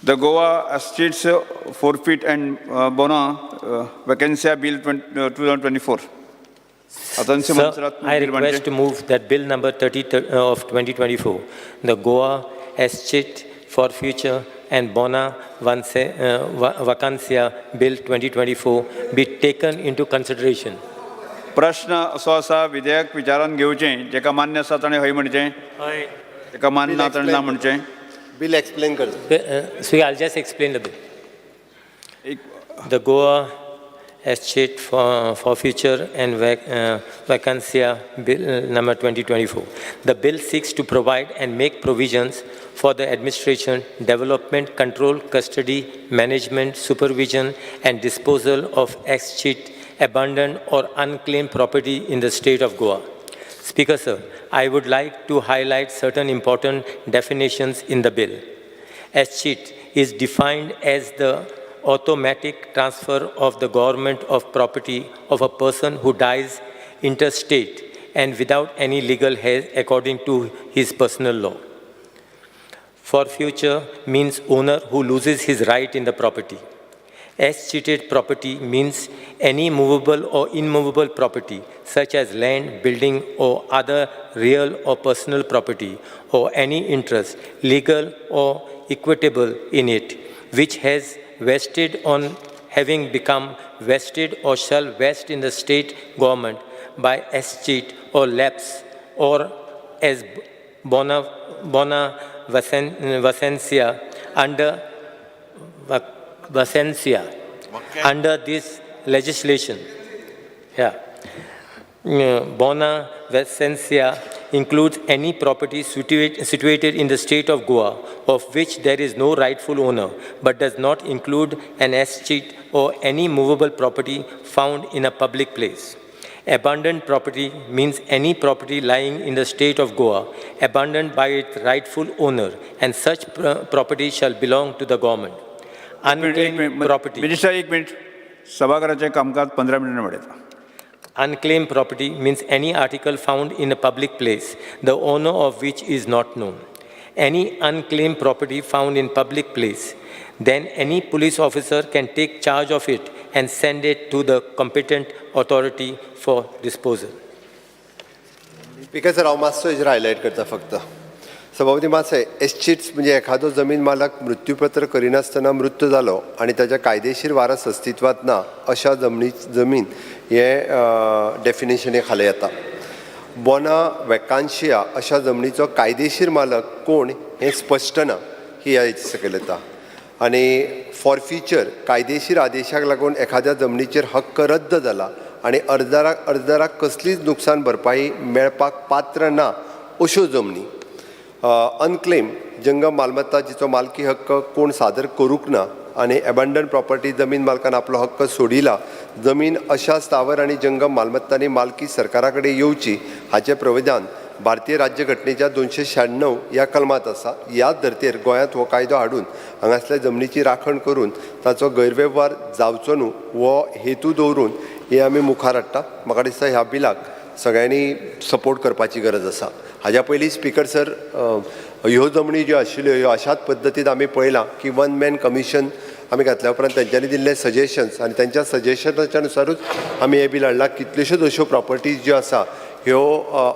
The Goa Estates Forfeit and Bona Vacancia Bill 2024. Sir, I request to move that Bill number 30 of 2024, the Goa Estate for Future and Bona Vacancia Bill 2024 be taken into consideration. प्रश्न असो आसा विधेयक विचारान घेवचें जेका मान्य आसा ताणें हय म्हणचें जेका मान्य ना ताणें ना म्हणचें Bill explain कर So I'll just explain the bill. The Goa Estate for Future and Vacancia Bill number 2024. The bill seeks to provide and make provisions for the administration, development, control, custody, management, supervision, and disposal of escheat, abandoned or unclaimed property in the state of Goa. Speaker, sir, I would like to highlight certain important definitions in the bill. Escheat is defined as the automatic transfer of the government of property of a person who dies interstate and without any legal heirs according to his personal law. For future means owner who loses his right in the property. Escheated property means any movable or immovable property such as land, building or other real or personal property or any interest, legal or equitable in it, which has vested on having become vested or shall vest in the state government by escheat or lapse or as bona vacancia under this legislation. Bona vacancia includes any property situated in the state of Goa of which there is no rightful owner, but does not include an escheat or any movable property found in a public place. Abandoned property means any property lying in the state of Goa, abandoned by its rightful owner, and such property shall belong to the government. Unclaimed property. Minister एक minute सभागृहाचे कामकाज 15 मिनिटांनी वाडयता. Unclaimed property means any article found in a public place, the owner of which is not known. Any unclaimed property found in public place, then any police officer can take charge of it and send it to the competent authority for disposal. Speaker sir, हांव मातसो हेजेर highlight करता फक्त. सभापती मातशे एस्चेट्स म्हणजे एखादो जमीन मालक मृत्यूपत्र करिनासतना मृत्यू जालो आणि ताच्या कायदेशीर वारस अस्तित्वात ना अशा जमीन हे डेफिनेशने खाली येता. बोना वॅकान्शिया अशा जमनीचो कायदेशीर मालक कोण हे स्पष्ट ना ही ह्या सकयल येता. आणि फॉर फ्युचर कायदेशीर आदेशाक लागून एखाद्या जमनीचेर हक्क रद्द जाला आणि अर्जदाराक कसलीच नुकसान भरपाई मेळपाक पात्र ना अश्यो जमनी. अनक्लेम जंगम मालमत्ता जिचो मालकी हक्क कोण सादर करूंक ना आणि अबंडन प्रॉपर्टी जमीन मालकान आपलो हक्क सोडिला, जमीन अशा स्थावर आणि जंगम मालमत्तांनी मालकी सरकारा कडेन येवची हाचे प्रावधान भारतीय राज्यघटनेच्या 296 या कलमात आसा. ह्याच धर्तेर गोंयांत हो कायदो हाडून हांगासल्या जमनीची राखण करून ताचो गैरवेव्हार जावचो न्हू हो हेतू दवरून हे आमी मुखार हाडटा. म्हाका दिसता ह्या बिलाक सगळ्यांनी सपोर्ट करपाची गरज आसा. हाज्या पयलीं स्पीकर सर ह्यो जमनी ज्यो आशिल्ल्यो ह्यो अशाच पद्दतीन आमी पळयलां की वन मॅन कमिशन आमी घातल्या उपरांत तेंच्यांनी दिल्ले सजेशन्स आणि त्यांच्या सजेशनाच्या नुसारूच आमी हे बिल हाडला. कितल्योश्योच अश्यो प्रॉपर्टीज ज्यो आसा ह्यो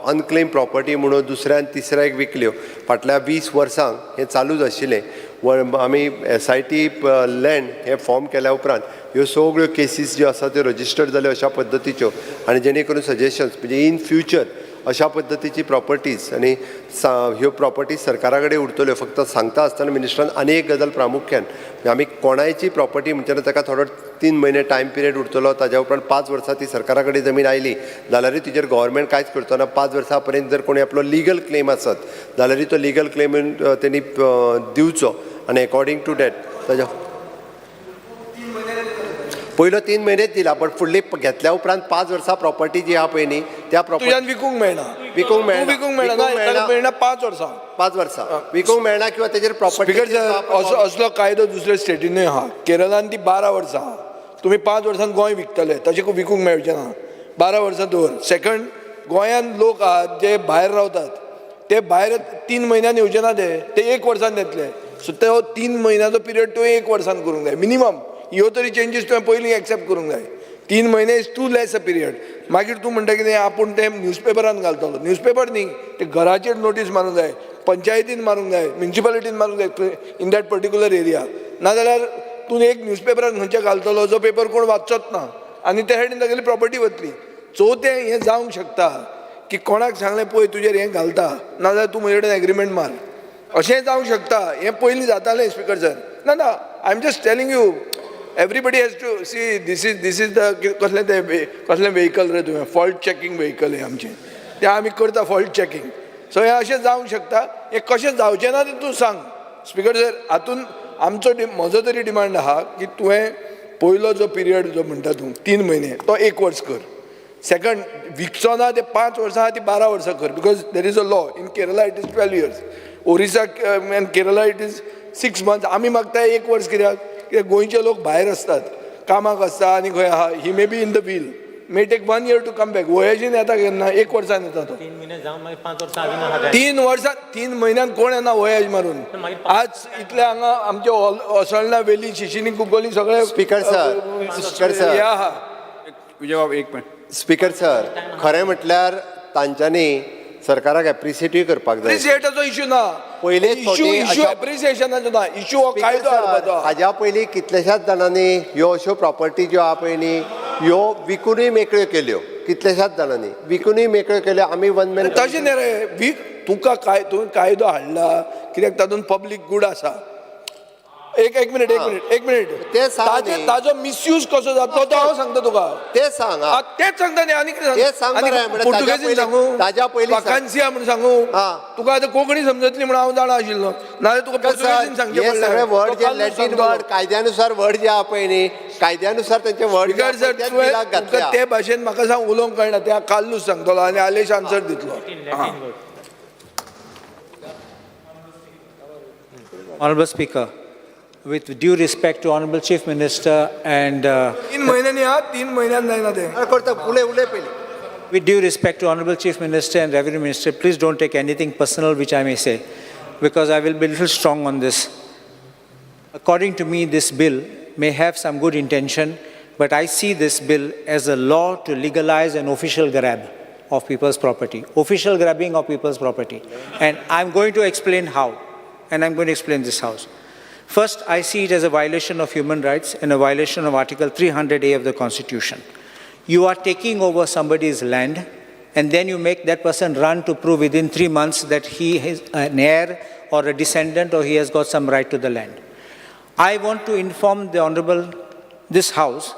अनक्लेम प्रॉपर्टी म्हणून दुसऱ्यान तिसऱ्याक विकल्यो. फाटल्या 20 वर्सांक हें चालूच आशिल्लें. आमी SIT लँड हे फॉर्म केल्या उपरांत ह्यो सगळ्यो केसीस ज्यो आसा त्यो रजिस्टर्ड जाल्यो अशा पद्दतीच्यो आनी जेणे करून सजेशन्स म्हणजे इन फ्युचर अशा पद्दतीची प्रॉपर्टीज आणि ह्यो प्रॉपर्टीज सरकारा कडेन उरतल्यो. फक्त सांगता आसतना मिनिस्टरान आनी एक गजाल प्रामुख्यान आमी कोणायची प्रॉपर्टी म्हणटना ताका थोडो 3 म्हयने टायम पिरियड उरतलो. ताज्या उपरांत 5 वर्सां ती सरकारा कडेन जमीन आयली जाल्यारूय तिचेर गव्हर्मेंट कांयच करचो ना. 5 वर्सां पर्यंत जर कोणी आपलो लिगल क्लेम आसत जाल्यारूय तो लिगल क्लेम तेणी दिवचो आनी अकॉर्डिंग टू डॅट ताज्या पयलो 3 म्हयनेच दिला. बट फुडली घेतल्या उपरांत 5 वर्सां प्रॉपर्टी जी आहा पळय न्ही त्या प्रॉपर्टी विकूंक मेळना 5 वर्सां 5 वर्सां विकूंक मेळना किंवा तेजेर प्रॉपर्टी असलो कायदो दुसऱ्या स्टेटीनूय आहा. केरळान ती 12 वर्सां आहा. तुमी 5 वर्सांत गोंय विकतले तशें विकूंक मेळचें ना. 12 वर्सां दवर. सेकंड गोंयांत लोक आहात जे भायर रावतात ते भायर 3 म्हयन्यान येवचे ना ते 1 वर्सान येतले. सो तो 3 म्हयन्याचो पिरियड तुवें 1 वर्सान करूंक जाय मिनिमम. ह्यो तरी चेंजीस तुवें पयलीं एक्सेप्ट करूंक जाय. 3 म्हयने is too less a period. मागीर तूं म्हणटा कितें आपूण तें न्यूजपेपरान घालतलो. न्यूजपेपर न्ही, ते घराचेर नोटीस मारूंक जाय, पंचायतीन मारूंक जाय, म्युनिसिपालिटीन मारूंक जाय इन दॅट पर्टिक्युलर एरिया. नाजाल्यार तूं एक न्यूजपेपरान खंयच्या घालतलो जो पेपर कोण वाचचोच ना आनी त्या सायडीन तागेली प्रॉपर्टी वतली. चवथें हें जावंक शकता की कोणाक सांगलें पळय तुजेर हें घालता, नाजाल्यार तूं म्हजे कडेन एग्रीमेंट मार, अशें जावंक शकता. हें पयलीं जातालें स्पीकर सर. ना ना, I am just telling you, everybody has to see this is the कसलें वेहिकल रे तुवें, फॉल्ट चॅकींग वेहिकल हें आमचें, तें आमी करता फॉल्ट चॅकींग. सो हें अशें जावंक शकता. हें कशें जावचें ना तें तूं सांग स्पीकर सर. हातून म्हजो तरी डिमांड आहा की तुवें पयलो जो पिरियड जो म्हणटा तूं 3 म्हयने तो 1 वर्स कर. सेकंड, विकचो ना ते 5 वर्सां ती 12 वर्सां कर. Because there is a law in Kerala it is 12 years. Orissa end Kerala it is 6 months. आमी मागताय 1 वर्स कित्याक गोंयचे लोक भायर असतात, कामाक आसता आनी खंय आहा. He may be in the wheel, may take 1 year to come back. वयाजीन येता केन्ना 1 वर्सान येता तो. 3 महिने जावन मागीर 5 वर्सां आनी ना. 3 वर्सां 3 म्हयन्यान कोण येना वयाज मारून. आज इतले हांगा आमचे ओसळना वेली शिशिनी कुंकोली सगळे स्पीकर सर, हे आहा. विजय बाबा एक मिनिट. स्पीकर सर, खरें म्हटल्यार तांच्यांनी सरकाराक एप्रिसिएटूय करपाक जाय. एप्रिसिएटाचो इश्यू ना. पयलेच इश्यू एप्रिसिएशनाचो ना, इश्यू हो कायदो हाडपाचो. हाज्या पयलीं कितल्याशाच जाणांनी ह्यो अश्यो प्रॉपर्टी ज्यो आहा पळय न्ही, ह्यो विकूनय मेकळ्यो केल्यो. कितल्याशाच जाणांनी विकूनय मेकळ्यो केल्यो. आमी वन मॅन तशें न्ही रे, तुका तुवें कायदो हाडला कित्याक तातूंत पब्लीक गूड आसा. एक मिनिट ते सांग न्ही. ताजो मिसयूज कसो जाता तो हांव सांगता तुका. ते सांग. तेच सांगता न्ही. आनी ते सांग मरे. पुर्तुगेजीन सांगू, ताज्या पयलीं वाकान्सिया म्हणून सांगू. तुका आतां कोंकणी समजतली म्हणून हांव जाणा आशिल्लो, नाजाल्यार तुका पुर्तुगेजीन सांगचें हे पडलें. सगळे वर्ड जे लॅटीन वर्ड कायद्यानुसार वर्ड जे आहा पळय न्ही, कायद्यानुसार तेंचे वर्ड तुका ते भाशेन म्हाका सांग उलोवंक कळना. ते काल्लूच सांगतलो आनी आलेश आन्सर दितलो. Honorable Speaker, with due respect to Honorable Chief Minister and 3 महिन्यांनी हा, 3 महिन्यान जायना ते. उलय पयलीं. with due respect to Honorable Chief Minister and Revenue Minister, please don't take anything personal which I may say, because I will be a little strong on this. According to me, this bill may have some good intention, but I see this bill as a law to legalize an official grab of people's property, official grabbing of people's property. And I'm going to explain how, and I'm going to explain this house. First, I see it as a violation of human rights and a violation of Article 300A of the Constitution. You are taking over somebody's land, and then you make that person run to prove within 3 months that he is an heir or a descendant or he has got some right to the land. I want to inform the Honorable, this House,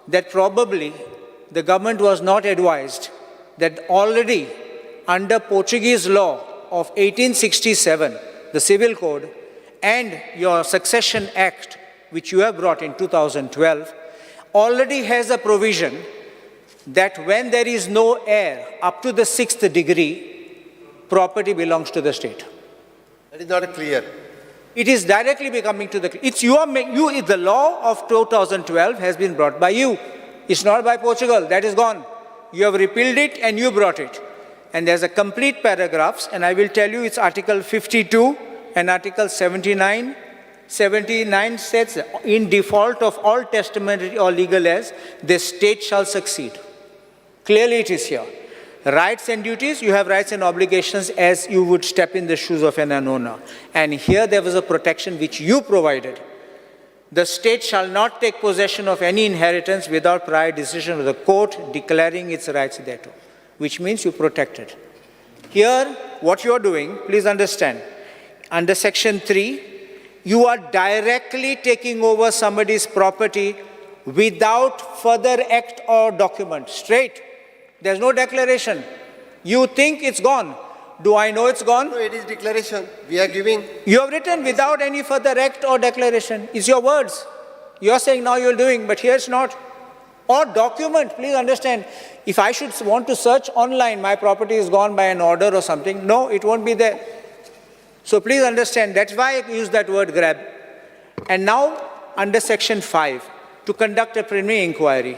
that probably the government was not advised that already under Portuguese law of 1867, the Civil Code, and your Succession Act, which you have brought in 2012, already has a provision that when there is no heir up to the 6th degree, property belongs to the state. That is not clear. It is directly becoming to the, it's the law of 2012 has been brought by you. It's not by Portugal, that is gone. You have repealed it and you brought it. And there's a complete paragraphs, and I will tell you it's Article 52 and Article 79. 79 says, in default of all testamentary or legal heirs, the state shall succeed. Clearly it is here. Rights and duties, you have rights and obligations as you would step in the shoes of an owner. And here there was a protection which you provided. The state shall not take possession of any inheritance without prior decision of the court declaring its rights thereto, which means you protected. Here, what you are doing, please understand, under Section 3, you are directly taking over somebody's property without further act or document, straight. There's no declaration. You think it's gone. Do I know it's gone? No, it is declaration. We are giving. You have written without any further act or declaration. It's your words. You're saying now you're doing, but here it's not. Or document, please understand. If I should want to search online, my property is gone by an order or something, no, it won't be there. So please understand, that's why I use that word grab. And now, under Section 5, to conduct a preliminary inquiry,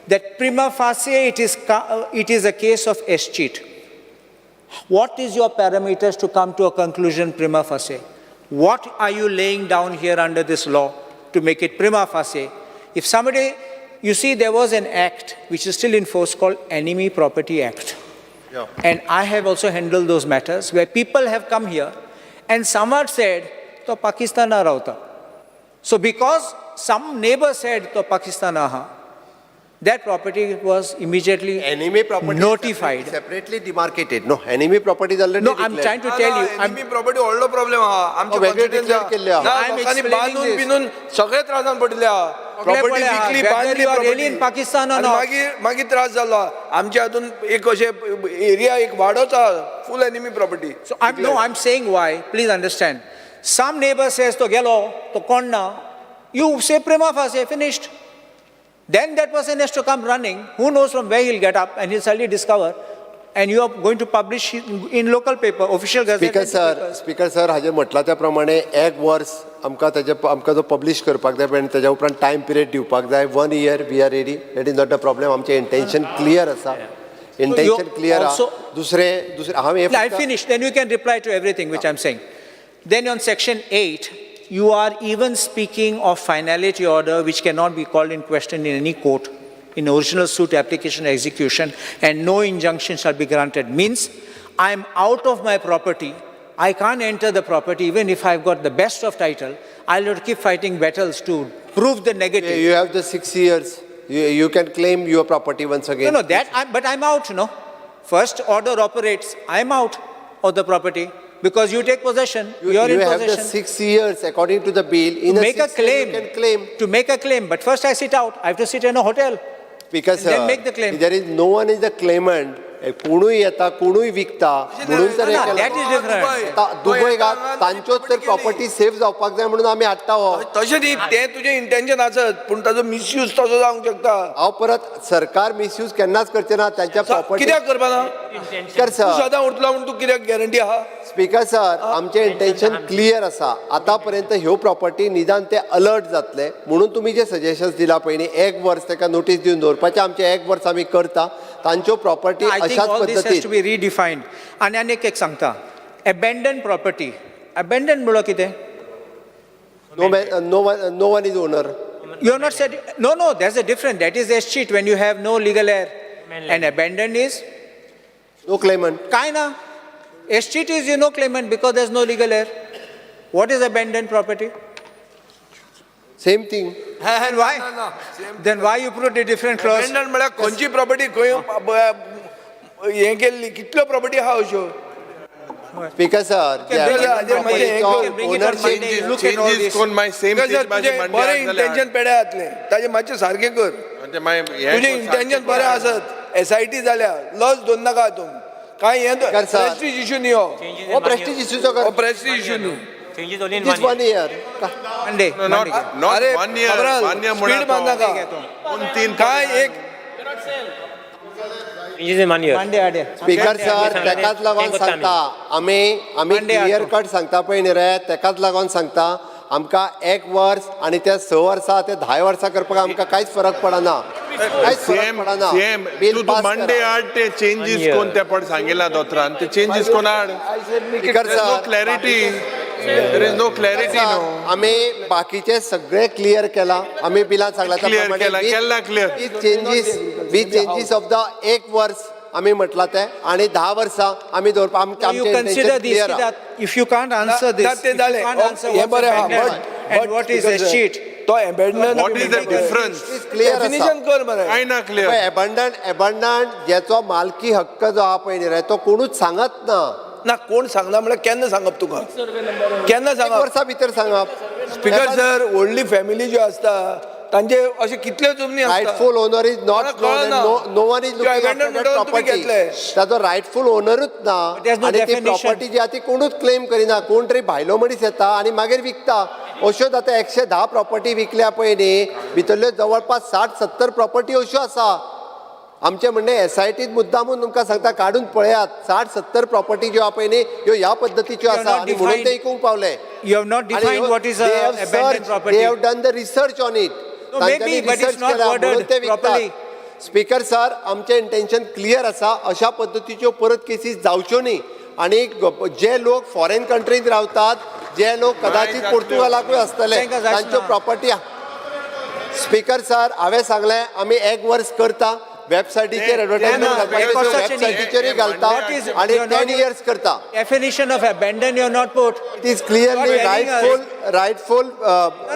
that prima facie it is a case of escheat. What is your parameters to come to a conclusion prima facie? What are you laying down here under this law to make it prima facie? If somebody, you see, there was an act which is still in force called Enemy Property Act. Yeah. And I have also handled those matters where people have come here and somewhat said, to Pakistan aa rauta. So because some neighbor said to Pakistan aha, that property was immediately enemy property notified. separately demarcated. No, enemy property is already No, I'm declared. trying to tell you. I'm, एनएमई property व्हडलो problem आहा आमच्या वेगळे constituency declare केल्ले आहा. ना, I'm लोकांनी explaining बांधून this. बिनून सगळे त्रासान पडले आहा प्रॉपर्टी पडले आहा. विकली Whether बांधली you are property. really in Pakistan or आणि not. मागीर त्रास जालो आहा. आमच्या हातून एक अशे एरिया एक वाडोच आहा फुल enemy property so I'm saying why. Please understand. Some neighbor says to gelo, to konna, you say prima facie, finished. Then that person has to come running. Who knows from where he'll get up and he'll suddenly discover. And you are going to publish in local paper, official gazette. Speaker sir हाजे म्हटला त्या प्रमाणे एक वर्स आमकां जो publish करपाक जाय आनी तेज्या उपरांत टायम पिरियड दिवपाक जाय 1 year we are ready that is not a problem आमचें इंटेंशन क्लियर आसा इंटेंशन क्लियर आहा दुसरें हांव हे I finished. Then you can reply to everything which I'm saying. Then on section 8, you are even speaking of finality order which cannot be called in question in any court in original suit application or execution, and no injunction shall be granted. Means I am out of my property. I can't enter the property even if I've got the best of title. I'll have to keep fighting battles to prove the negative. You have the 6 years. You can claim your property once again. No, but I'm out, First order operates. I'm out of the property because you take possession. You're in you have possession. the 6 years according to the bill. In To make a 6 years claim. you can claim. To make a claim. But first I sit out. I have to sit in a hotel. Because And then make the claim. there is no one is the claimant. कोणूय येता कोणूय विकता म्हणून जर हे No, केलं- that is different. आता दुबय घात तांच्योच तर प्रॉपर्टी सेफ जावपाक जाय म्हणून आमी हाडटा हो तशें न्ही ते तुजें इंटेंशन आसत पूण ताजो मिसयूज तसो जावंक शकता हांव परत सरकार मिसयूज केन्नाच करचे ना त्यांच्या प्रॉपर्टी कित्याक करपाना स्पीकर तूं सर सदां उठला म्हूण तूं कित्याक गॅरंटी आहा स्पीकर सर आमचें इंटेंशन क्लियर आसा आतापर्यंत ह्यो प्रॉपर्टी निदान ते अलर्ट जातले म्हणून तुमी जे सजेशन्स दिला पयलीं 1 वर्स ताका नोटीस दिवन दवरपाचें आमचें 1 वर्स आमी करता तांच्यो प्रॉपर्टी I think अशाच all this has पद्दतीन to be redefined. आणि एक सांगता. Abandoned property. Abandoned म्हणल्यार कितें? no one is owner. You are not said. No, there's a difference. That is escheat when you have no legal heir. And abandoned is? No claimant. Kaina. Escheat is no claimant because there's no legal heir. What is abandoned property? Same thing. And why? Then why you put a different clause? Abandoned म्हळ्यार खंयची property खंय हें केल्ली कितल्यो property आहा अश्यो Speaker sir, bring it on Monday. Look at all this. कोण माय same तुजें बरें इंटेंशन पेड्या जातलें ताजें मातशें सारकें कर तुजें इंटेंशन बरें आसत एसआयटी जाल्या लज दोन नाका हातून कांय हें Speaker sir. प्रेस्टीज इश्यू न्ही हो हो प्रेस्टीज इश्यूचो हो प्रेस्टीज इश्यू न्ही Changes only in This 1 year. Monday. Not अरे, 1 year खबराल, 1 year speed बांध नाका. कोण 3 काय एक Changes in 1 year. Monday. Speaker sir तेकाच लागून तें सांगता आमी Monday क्लियर हाडतो. कट सांगता पळय न्ही रे तेकाच लागून सांगता आमकां 1 वर्स आनी ते 6 वर्सां ते 10 वर्सां करपाक आमकां कांयच फरक पडना कांयच फरक सेम पडना सेम बिल तू पास मंडे करा. हाड ते चेंजीस 1 year. कोण ते पड सांगितला दोतरान ते चेंजीस कोण हाड speaker no sir clarity there is no clarity no आमी बाकीचे सगळे क्लियर केला आमी बिलान सांगला Clear केला, केला clear. चेंजीस ऑफ द 1 वर्स आमी म्हटला ते आनी 10 वर्सां आमी दवरपा You consider this, clear that if you can't answer this, if ते you जालें can't answer हें what's बरें आहा abandoned and what is escheat, तो abandoned what is the difference clear आसा डेफिनिशन कर मरे काय ना क्लियर एबंडंट ज्याचो मालकी हक्क जो आहा पळय न्ही रे तो कोणूच सांगत ना ना कोण सांगना म्हळ्यार केन्ना सांगप तुका केन्ना 1 सांगप वर्सा भितर सांगप स्पीकर सर व्हडली फॅमिली ज्यो आसता तांचे अशे कितल्यो जमनी आसता रायटफुल ओनर इज नॉट कळना. नो वन इज त्यो abandoned म्हणून तुम्ही प्रॉपर्टी घेतले. ताजो रायटफुल ओनरूच ना there's no आनी ती definition. प्रॉपर्टी जी आहा ती कोणूच क्लेम करिना कोण तरी भायलो मनीस येता आनी मागीर विकता अश्यो जाता 110 प्रॉपर्टी विकल्या पळय न्ही भितरल्यो जवळपास 60-70 प्रॉपर्टी अश्यो आसा आमचे म्हणणे एसआयटीत मुद्दामून तुमकां सांगता काडून पळयात 60-70 प्रॉपर्टी ज्यो आहा पळय न्ही ह्यो ह्या पद्दतीच्यो You have आसा not आनी म्हणून defined- ते इकूंक पावले you have not defined what is abandoned property. They have done the research on it. No, maybe, but it's not worded properly. Speaker sir आमचे इंटेंशन क्लियर आसा अशा पद्दतीच्यो परत केसीस जावच्यो न्ही आणि जे लोक फॉरेन कंट्रीत रावतात जे लोक कदाचित पोर्तुगालाकूय आसतले तांकां जायच तांच्यो ना. प्रॉपर्टी स्पीकर सर हांवें सांगलें आमी 1 वर्स करता वेबसायटीचेर एडवर्टायजमेंट घालता कशाचें न्ही. वेबसायटीचेरूय घालता What is- आनी you're 10 not- years करता. Definition of abandon you have not put. It is clearly Not telling us.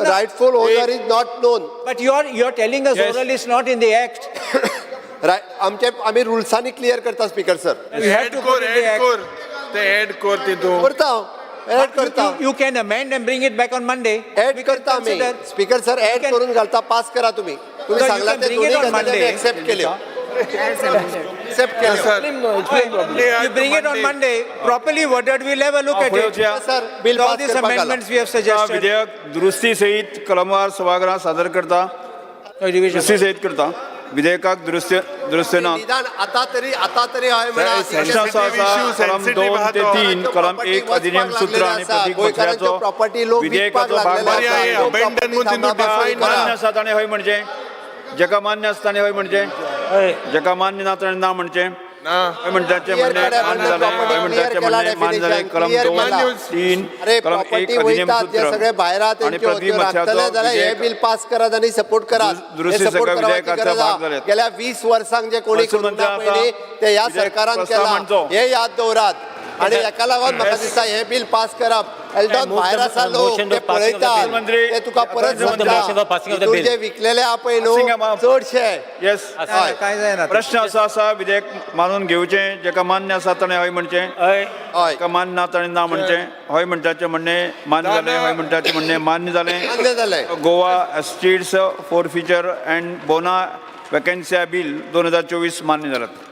rightful owner is not known. But you're telling us Yes. oral is not in the act. Right, आमी रुल्सांनी clear करता speaker sir. You have to put in the act. ते add कर तितून करता add करता You can amend and bring it back on Monday. Add We can करता आमी consider. Speaker sir add can- करून घालता पास करा तुम्ही No, तुम्ही you सांगला can ते bring it दोन्ही on गजाली Monday. एक्सेप्ट केल्यो एक्सेप्ट केल्यो sir You bring it on Monday, properly worded, we'll have a look at it. Sir bill All pass these करपाक घाला. amendments we have suggested. विधेयक दुरुस्ती सहित कलमवार सभागृहात सादर करता दुरुस्ती सहित करता विधेयकाक दुरुस्ती ना निदान आता तरी हांवें म्हणा प्रश्न असो आसा कलम 2 ते 3 कलम 1 अधिनियम सूत्र आणि प्रतीक पत्राचो प्रॉपर्टी लोक विधेयकाचो विकपाक भाग लागलेले आहे. आसा. लोक Abandon property म्हणून थांबा define पासून करा. मान्य आसा ताणें हय म्हणचें जेका मान्य आसता ताणें हय म्हणचें जेका मान्य ना ताणें ना म्हणचें हय म्हणटाचें Clear म्हणणें केला, मान्य जालें property हय म्हणटाचें clear केला म्हणणें मान्य जालें definition, कलम clear 2 केला. 3 अरे कलम 1 प्रॉपर्टी अधिनियम वयतात जे सगळे सूत्र भायर आहात आणि तेंच्यो प्रतीक त्यो राखतले मत्स्याचो जाल्यार हे विधेयक बिल पास करात आणि सपोर्ट करात दुरुस्ती हे support सगळ्या करपाची विधेयकाचा गरज आहा. भाग जाल्यात. गेल्या 20 वर्सांक जे कोणी असं करूंक म्हणता ना पयलीं ते ह्या विधेयक सरकारान प्रस्ताव केला मांडचो. हे याद दवरात आणि एका लागून म्हाका दिसता हे बिल पास करप एल्डॉन move भायर the आसा लोक motion ते of passing of the पळयतात bill. ते तुका परत Move the motion of passing of the हितून bill. जे विकलेले आहा पळय Passing न्हू of- चडशे येस हय, काय जायना. प्रश्न असो आसा विधेयक मानून घेवचें जेका मान्य आसा ताणें हय म्हणचें हय जेका मान्य ना ताणें ना म्हणचें हय म्हणटाचें म्हणणें मान्य जालें हय म्हणटाचें म्हणणें मान्य जालें मान्य जालें Goa estates for future and बोना वॅकन्सी बिल 2024 मान्य जालात